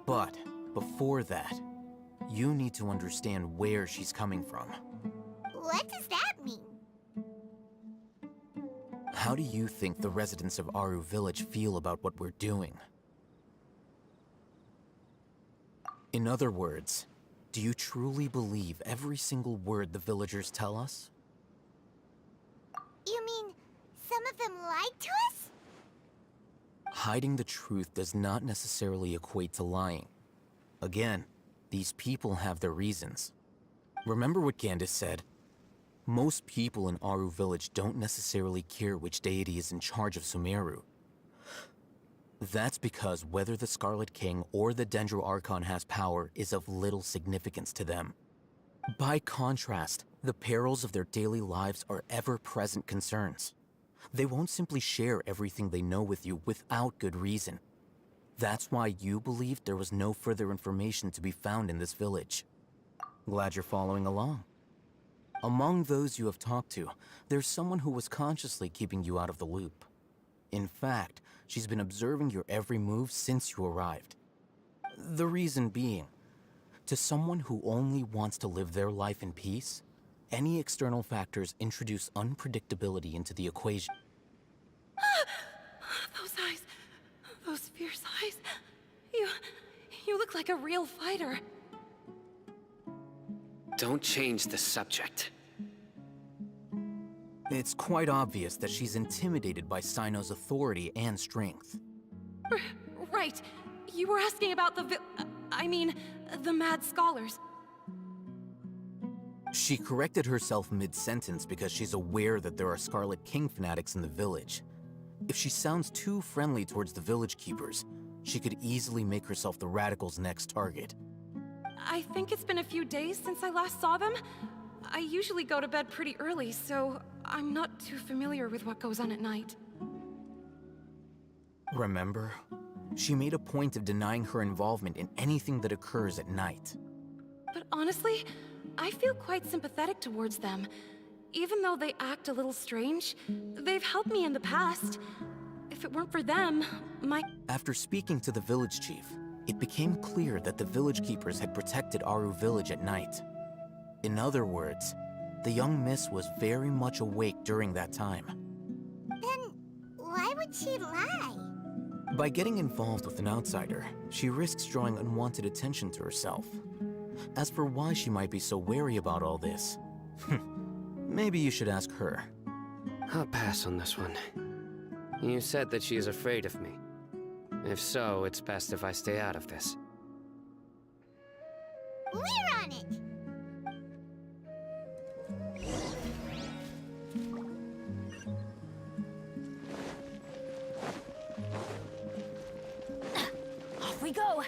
But before that, you need to understand where she's coming from. What does that mean? How do you think the residents of Aru Village feel about what we're doing? In other words, do you truly believe every single word the villagers tell us? You mean some of them lied to us? Hiding the truth does not necessarily equate to lying. Again, these people have their reasons. Remember what Gandis said? Most people in Aru Village don't necessarily care which deity is in charge of Sumeru. That's because whether the Scarlet King or the Dendro Archon has power is of little significance to them. By contrast, the perils of their daily lives are ever-present concerns. They won't simply share everything they know with you without good reason. That's why you believed there was no further information to be found in this village. Glad you're following along. Among those you have talked to, there's someone who was consciously keeping you out of the loop. In fact, she's been observing your every move since you arrived. The reason being, to someone who only wants to live their life in peace, any external factors introduce unpredictability into the equation. Those eyes. Those fierce eyes. You look like a real fighter. Don't change the subject. It's quite obvious that she's intimidated by Sino's authority and strength. Right. You were asking about the Mad Scholars. She corrected herself mid-sentence because she's aware that there are Scarlet King fanatics in the village. If she sounds too friendly towards the village keepers, she could easily make herself the Radicals' next target. I think it's been a few days since I last saw them. I usually go to bed pretty early, so I'm not too familiar with what goes on at night. Remember? She made a point of denying her involvement in anything that occurs at night. But honestly, I feel quite sympathetic towards them. Even though they act a little strange, they've helped me in the past. If it weren't for them, After speaking to the village chief, it became clear that the village keepers had protected Aru Village at night. In other words, the young miss was very much awake during that time. Then why would she lie? By getting involved with an outsider, she risks drawing unwanted attention to herself. As for why she might be so wary about all this, maybe you should ask her. I'll pass on this one. You said that she is afraid of me. If so, it's best if I stay out of this. We're on it! Off we go.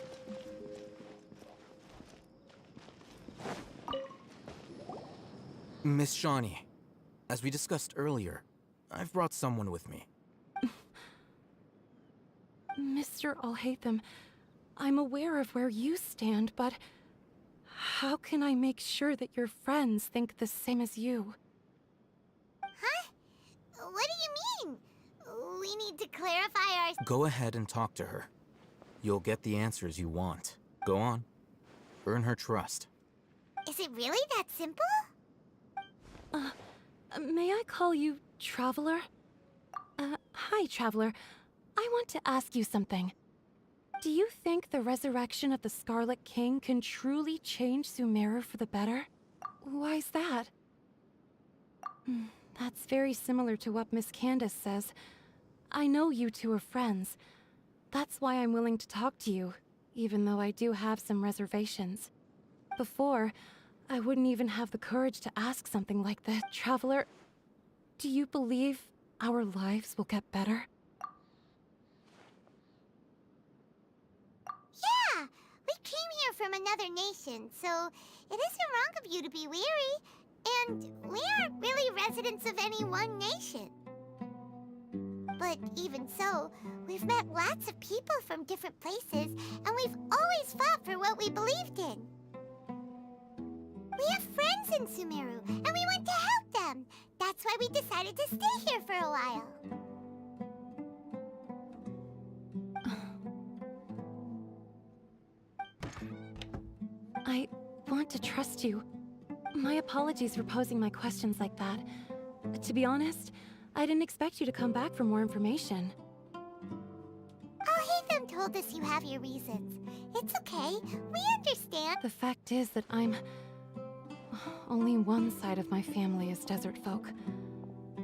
Miss Shawnee, as we discussed earlier, I've brought someone with me. Mr. Alhaitham, I'm aware of where you stand, but how can I make sure that your friends think the same as you? Huh? What do you mean? We need to clarify our... Go ahead and talk to her. You'll get the answers you want. Go on. Earn her trust. Is it really that simple? May I call you Traveler? Hi, Traveler. I want to ask you something. Do you think the resurrection of the Scarlet King can truly change Sumeru for the better? Why's that? That's very similar to what Miss Candace says. I know you two are friends. That's why I'm willing to talk to you, even though I do have some reservations. Before, I wouldn't even have the courage to ask something like that. Traveler, do you believe our lives will get better? We came here from another nation, so it isn't wrong of you to be weary. And we aren't really residents of any one nation. But even so, we've met lots of people from different places, and we've always fought for what we believed in. We have friends in Sumeru, and we want to help them. That's why we decided to stay here for a while. I want to trust you. My apologies for posing my questions like that. To be honest, I didn't expect you to come back for more information. Al-Haytham told us you have your reasons. It's okay. We understand. The fact is that only one side of my family is desert folk.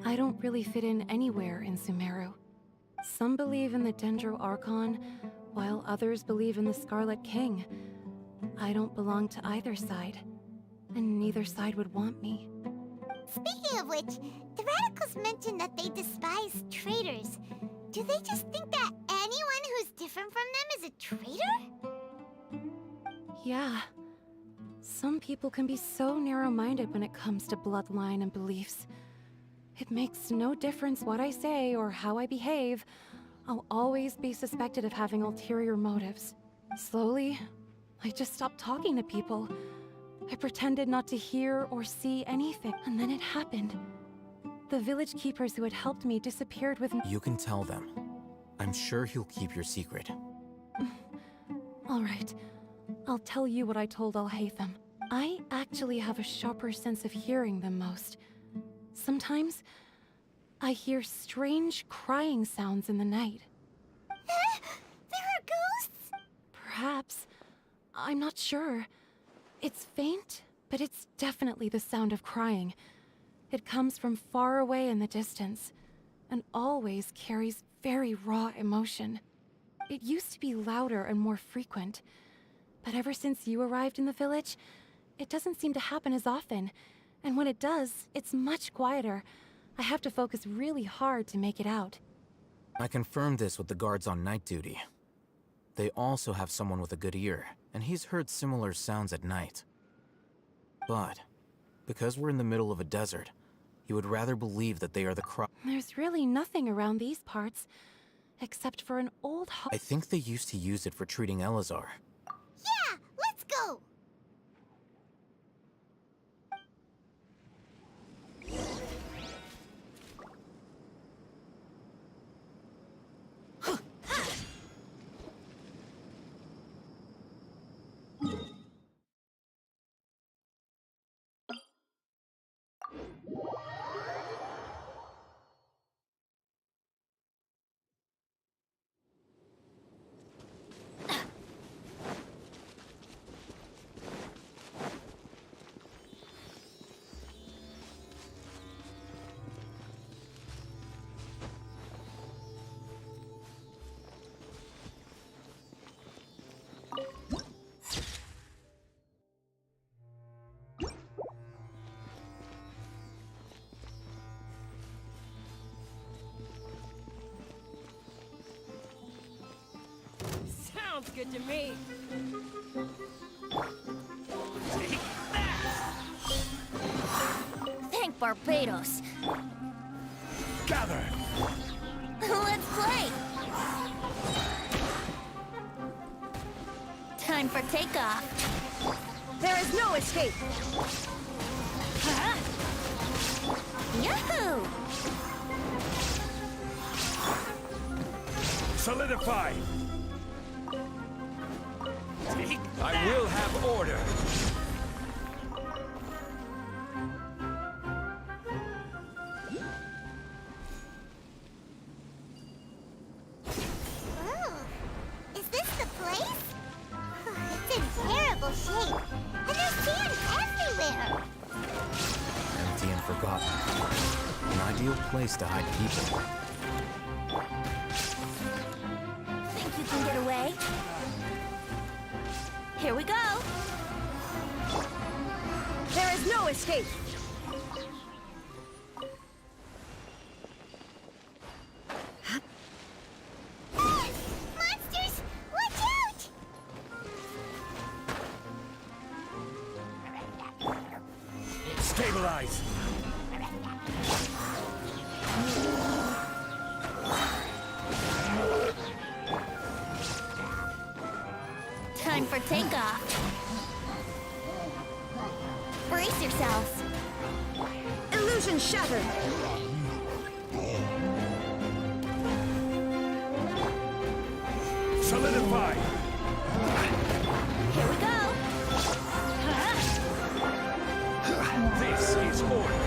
I don't really fit in anywhere in Sumeru. Some believe in the Dendro Archon, while others believe in the Scarlet King. I don't belong to either side, and neither side would want me. Speaking of which, the Radicals mentioned that they despise traitors. Do they just think that anyone who's different from them is a traitor? Yeah. Some people can be so narrow-minded when it comes to bloodline and beliefs. It makes no difference what I say or how I behave. I'll always be suspected of having ulterior motives. Slowly, I just stopped talking to people. I pretended not to hear or see anything, and then it happened. The village keepers who had helped me disappeared with me. You can tell them. I'm sure he'll keep your secret. All right. I'll tell you what I told Al-Haytham. I actually have a sharper sense of hearing than most. Sometimes, I hear strange crying sounds in the night. There are ghosts? Perhaps. I'm not sure. It's faint, but it's definitely the sound of crying. It comes from far away in the distance, and always carries very raw emotion. It used to be louder and more frequent, but ever since you arrived in the village, it doesn't seem to happen as often, and when it does, it's much quieter. I have to focus really hard to make it out. I confirmed this with the guards on night duty. They also have someone with a good ear, and he's heard similar sounds at night. But, because we're in the middle of a desert, he would rather believe that they are the There's really nothing around these parts, except for an old I think they used to use it for treating Elazar. Yeah, let's go! Sounds good to me. Thank Barbados. Gather! Let's play! Time for takeoff. There is no escape. Yahoo! Solidify! I will have order. Oh, is this the place? It's in terrible shape, and there's sand everywhere. Empty and forgotten. An ideal place to hide people. Think you can get away? Here we go! There is no escape. Monsters! Watch out! It's Stabilize! Time for takeoff. Brace yourselves. Illusion shattered. Solidify! Here we go. This is order.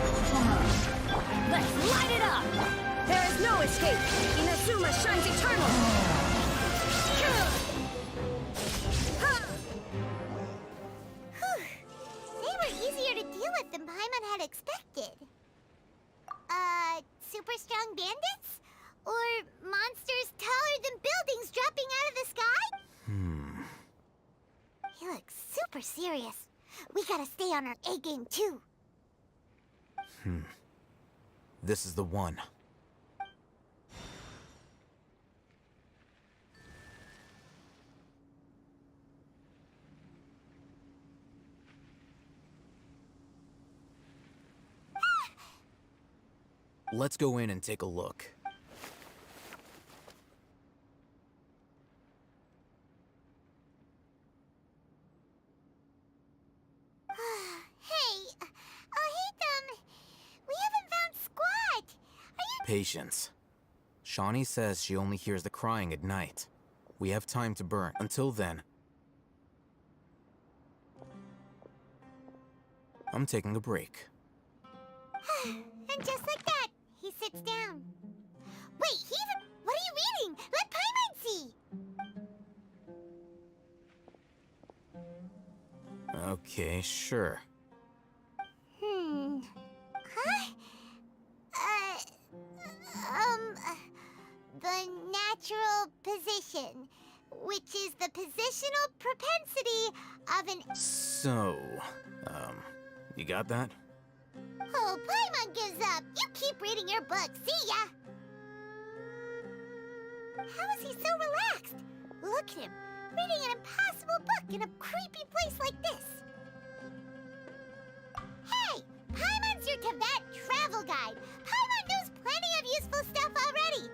Let's light it up. There is no escape. Inazuma shines eternal. They were easier to deal with than Paimon had expected. Super strong bandits? Or monsters taller than buildings dropping out of the sky? He looks super serious. We gotta stay on our A game too. This is the one. Let's go in and take a look. Hey, we haven't found Squat. Are you? Patience. Shawnee says she only hears the crying at night. We have time to burn. Until then, I'm taking a break. And just like that, he sits down. Wait, what are you reading? Let Paimon see! Okay, sure. Huh? The natural position, which is the positional propensity of an... So, you got that? Oh, Paimon gives up. You keep reading your book. See ya! How is he so relaxed? Look at him, reading an impossible book in a creepy place like this. Hey! Paimon's your Tibet travel guide. Paimon knows plenty of useful stuff already.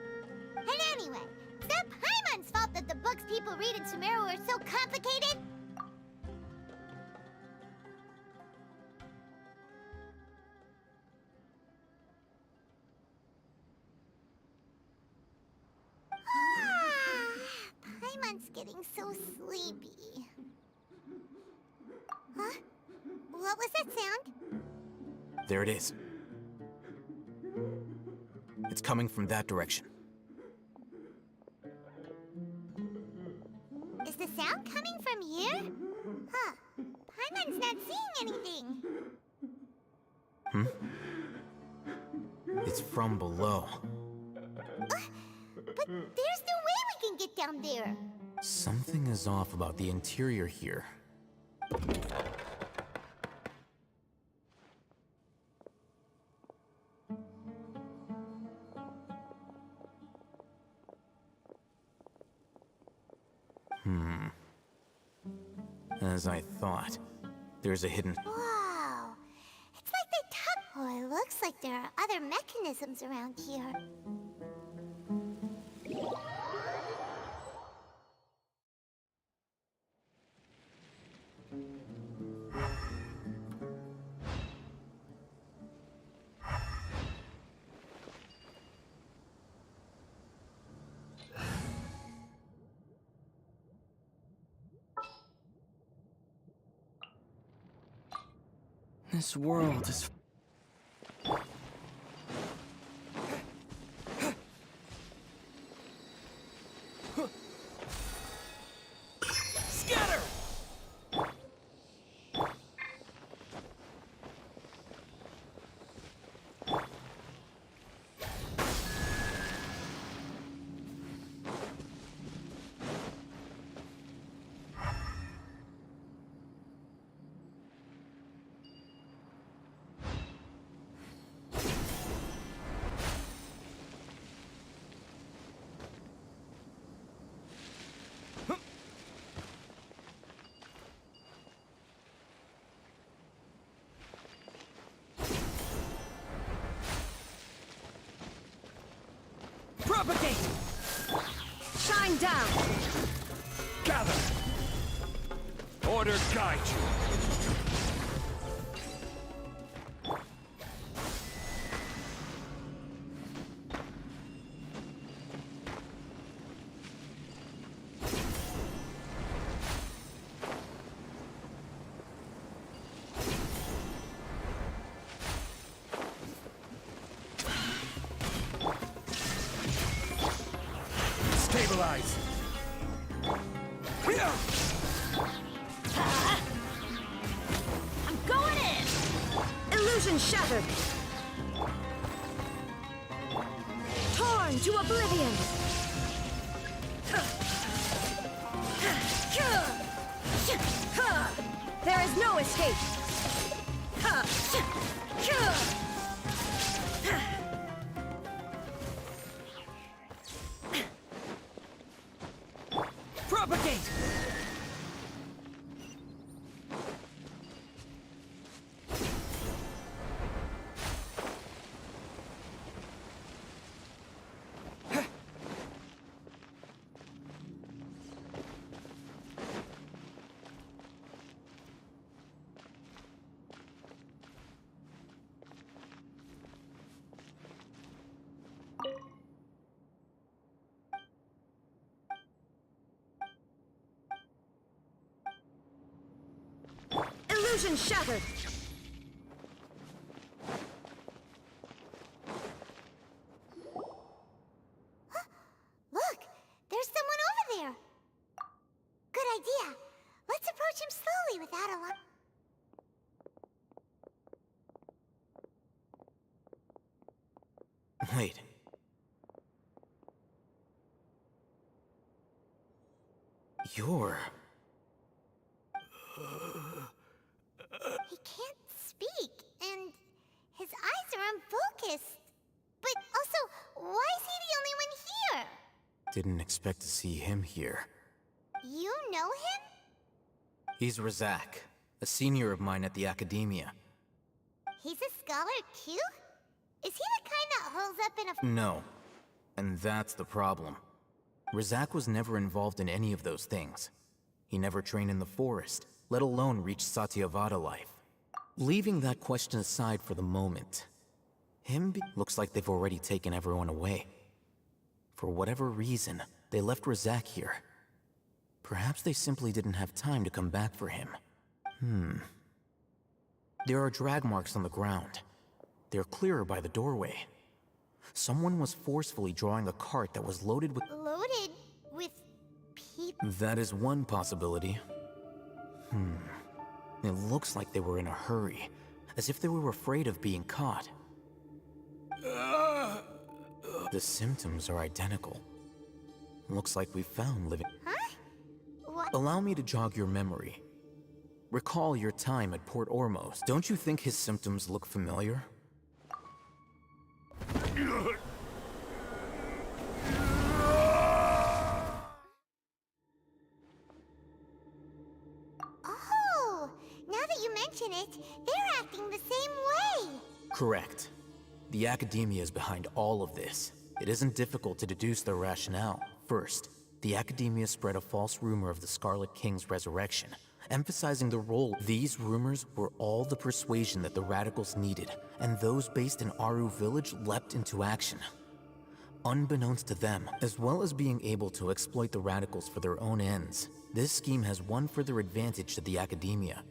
And anyway, is that Paimon's fault that the books people read in Sumeru are so complicated? Paimon's getting so sleepy. Huh? What was that sound? There it is. It's coming from that direction. Is the sound coming from here? Huh. Paimon's not seeing anything. It's from below. But there's no way we can get down there. Something is off about the interior here. As I thought, there's a hidden... Whoa. It's like they tuck... Oh, it looks like there are other mechanisms around here. This world is... Scatter! Propagate! Shine down! Gather! Order guide you! Stabilize! I'm going in! Illusion shattered! Torn to oblivion! There is no escape! Propagate! Illusion shattered! Look! There's someone over there! Good idea. Let's approach him slowly without alarm. Wait. You're... He can't speak, and his eyes are unfocused. But also, why is he the only one here? Didn't expect to see him here. You know him? He's Razak, a senior of mine at the Academia. He's a scholar too? Is he the kind that holds up in a... No. And that's the problem. Razak was never involved in any of those things. He never trained in the forest, let alone reach Satyavada life. Leaving that question aside for the moment, looks like they've already taken everyone away. For whatever reason, they left Razak here. Perhaps they simply didn't have time to come back for him. There are drag marks on the ground. They're clearer by the doorway. Someone was forcefully drawing a cart that was loaded with... Loaded with people? That is one possibility. It looks like they were in a hurry, as if they were afraid of being caught. The symptoms are identical. Looks like we found living... Huh? What? Allow me to jog your memory. Recall your time at Port Ormos. Don't you think his symptoms look familiar? Oh, now that you mention it, they're acting the same way. Correct. The Academia is behind all of this. It isn't difficult to deduce their rationale. First, the Academia spread a false rumor of the Scarlet King's resurrection, emphasizing the role. These rumors were all the persuasion that the Radicals needed, and those based in Aru Village leapt into action. Unbeknownst to them, as well as being able to exploit the Radicals for their own ends, this scheme has one further advantage to the Academia.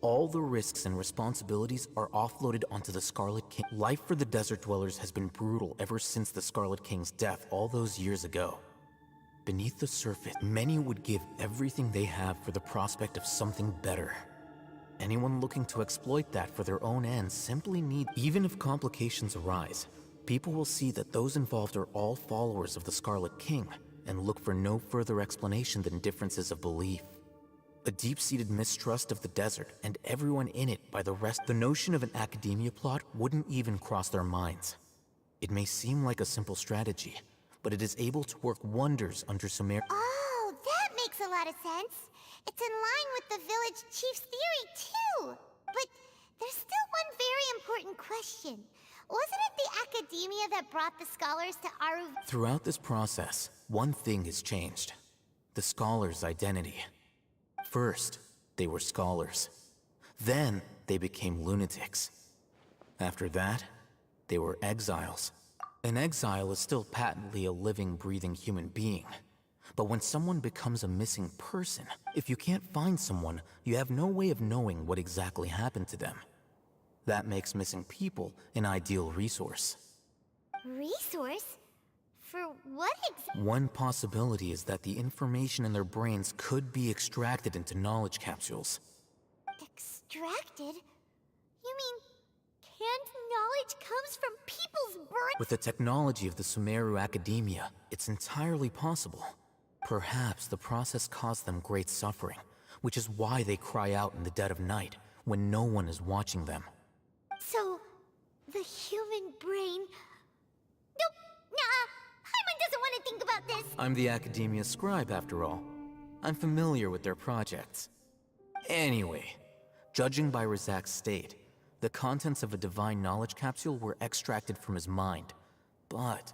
All the risks and responsibilities are offloaded onto the Scarlet King. Life for the Desert Dwellers has been brutal ever since the Scarlet King's death all those years ago. Beneath the surface, many would give everything they have for the prospect of something better. Anyone looking to exploit that for their own ends simply need... Even if complications arise, people will see that those involved are all followers of the Scarlet King, and look for no further explanation than differences of belief. A deep-seated mistrust of the desert and everyone in it by the rest. The notion of an Academia plot wouldn't even cross their minds. It may seem like a simple strategy, but it is able to work wonders under Sumer. Oh, that makes a lot of sense. It's in line with the village chief's theory, too. But there's still one very important question. Wasn't it the academia that brought the scholars to Aru? Throughout this process, one thing has changed. The scholars' identity. First, they were scholars. Then, they became lunatics. After that, they were exiles. An exile is still patently a living, breathing human being. But when someone becomes a missing person, if you can't find someone, you have no way of knowing what exactly happened to them. That makes missing people an ideal resource. Resource? For what exactly? One possibility is that the information in their brains could be extracted into knowledge capsules. Extracted? You mean canned knowledge comes from people's brains? With the technology of the Sumeru Academia, it's entirely possible. Perhaps the process caused them great suffering, which is why they cry out in the dead of night, when no one is watching them. So, the human brain... Nope, nah, Paimon doesn't want to think about this. I'm the Academia scribe, after all. I'm familiar with their projects. Anyway, judging by Razak's state, the contents of a divine knowledge capsule were extracted from his mind. But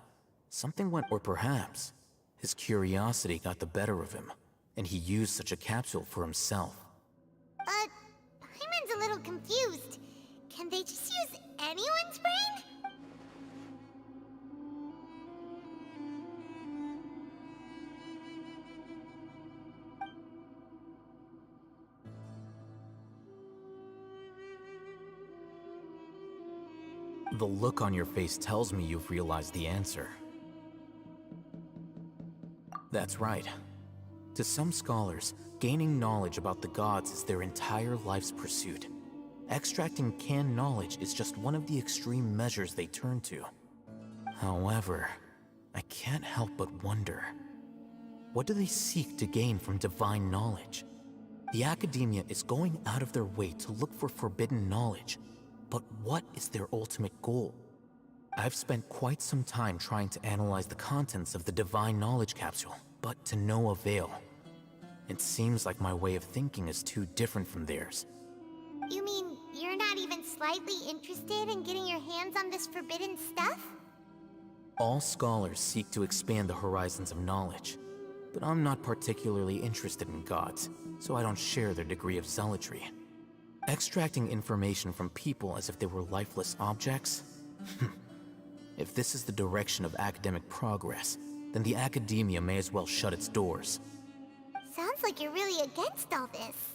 something went, or perhaps his curiosity got the better of him, and he used such a capsule for himself. Paimon's a little confused. Can they just use anyone's brain? The look on your face tells me you've realized the answer. That's right. To some scholars, gaining knowledge about the gods is their entire life's pursuit. Extracting canned knowledge is just one of the extreme measures they turn to. However, I can't help but wonder, what do they seek to gain from divine knowledge? The Academia is going out of their way to look for forbidden knowledge, but what is their ultimate goal? I've spent quite some time trying to analyze the contents of the divine knowledge capsule, but to no avail. It seems like my way of thinking is too different from theirs. You mean you're not even slightly interested in getting your hands on this forbidden stuff? All scholars seek to expand the horizons of knowledge, but I'm not particularly interested in gods, so I don't share their degree of zealotry. Extracting information from people as if they were lifeless objects? If this is the direction of academic progress, then the Academia may as well shut its doors. Sounds like you're really against all this.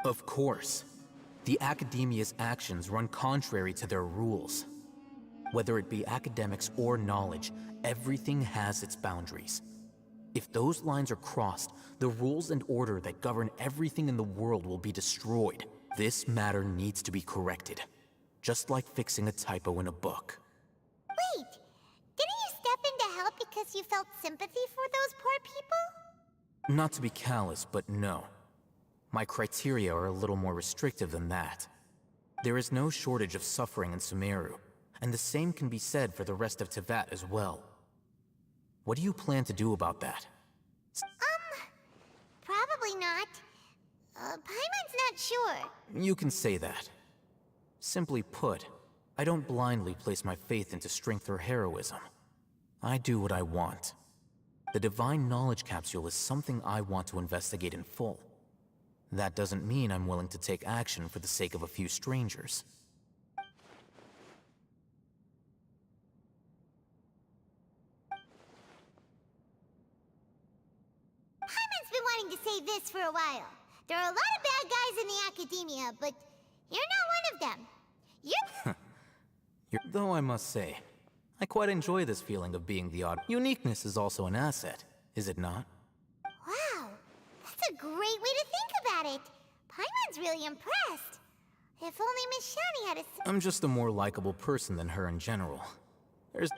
Of course. The Academia's actions run contrary to their rules. Whether it be academics or knowledge, everything has its boundaries. If those lines are crossed, the rules and order that govern everything in the world will be destroyed. This matter needs to be corrected, just like fixing a typo in a book. Wait, didn't you step in to help because you felt sympathy for those poor people? Not to be callous, but no. My criteria are a little more restrictive than that. There is no shortage of suffering in Sumeru, and the same can be said for the rest of Teyvat as well. What do you plan to do about that? Probably not. Paimon's not sure. You can say that. Simply put, I don't blindly place my faith into strength or heroism. I do what I want. The divine knowledge capsule is something I want to investigate in full. That doesn't mean I'm willing to take action for the sake of a few strangers. Paimon's been wanting to say this for a while. There are a lot of bad guys in the Academia, but you're not one of them. Though I must say, I quite enjoy this feeling of being the odd. Uniqueness is also an asset, is it not? Wow, that's a great way to think about it. Paimon's really impressed. If only Miss Shani had a... I'm just a more likable person than her in general. There's...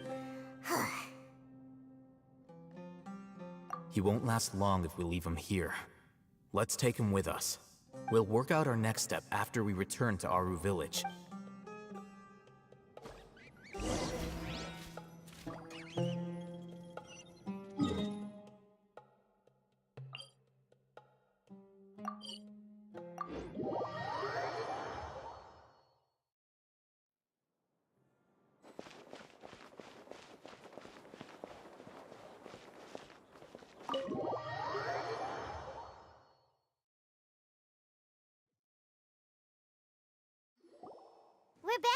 He won't last long if we leave him here. Let's take him with us. We'll work out our next step after we return to Aru Village. a bad